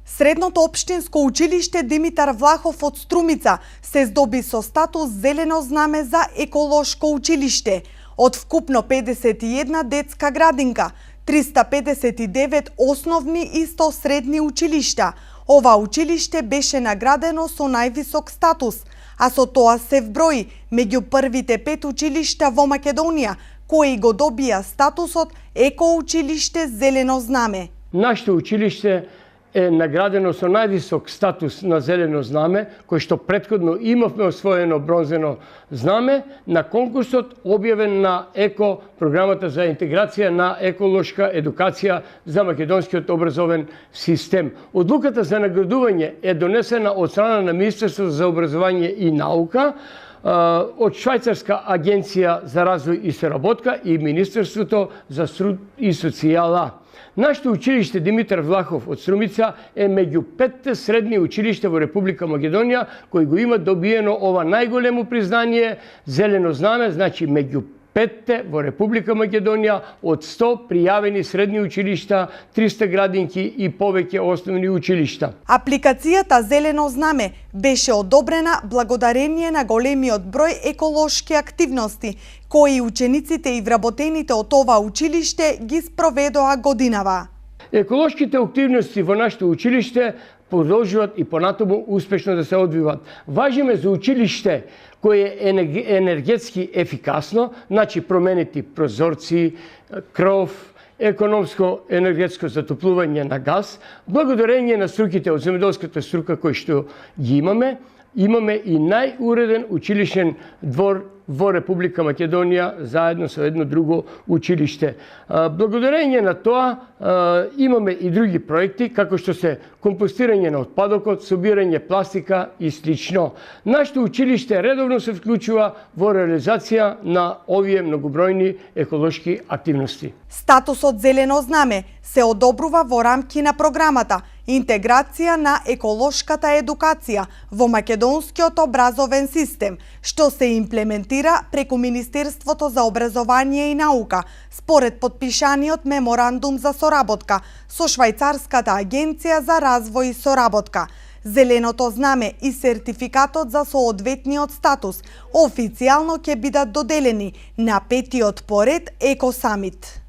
Средното општинско училиште Димитар Влахов од Струмица се здоби со статус зелено знаме за еколошко училиште. Од вкупно 51 детска градинка, 359 основни и 100 средни училишта, ова училиште беше наградено со највисок статус, а со тоа се вброи меѓу првите 5 училишта во Македонија кои го добија статусот екоучилиште зелено знаме. Нашето училиште е наградено со највисок статус на зелено знаме, кој што претходно имавме освоено бронзено знаме на конкурсот објавен на ЕКО, програмата за интеграција на еколошка едукација за македонскиот образовен систем. Одлуката за наградување е донесена од страна на Министерството за образование и наука, од Швајцарска агенција за развој и соработка и Министерството за труд и социјала. Нашето училиште Димитар Влахов од Струмица е меѓу 5 средни училишта во Република Македонија кои го имат добиено ова најголемо признание зелено знаме, значи меѓу 5 во Република Македонија од 100 пријавени средни училишта, 300 градинки и повеќе основни училишта. Апликацијата Зелено знаме беше одобрена благодарение на големиот број еколошки активности кои учениците и вработените од ова училиште ги спроведоа годинава. Еколошките активности во нашето училиште продолжуваат и понатаму успешно да се одвиваат. Важиме за училиште кое е енергетски ефикасно, значи променети прозорци, кров, економско енергетско затоплување на газ, благодарение на струките од земјоделската струка кои што ги имаме и најуреден училишен двор во Република Македонија заедно со едно друго училиште. Благодарение на тоа имаме и други проекти, како што се компостирање на отпадокот, собирање пластика и слично. Нашето училиште редовно се вклучува во реализација на овие многобројни еколошки активности. Статусот зелено знаме се одобрува во рамки на програмата Интеграција на еколошката едукација во македонскиот образовен систем, што се имплементира преку Министерството за образование и наука, според подпишаниот меморандум за соработка со Швајцарската агенција за развој и соработка. Зеленото знаме и сертификатот за соодветниот статус официјално ќе бидат доделени на 5-тиот поред Еко Самит.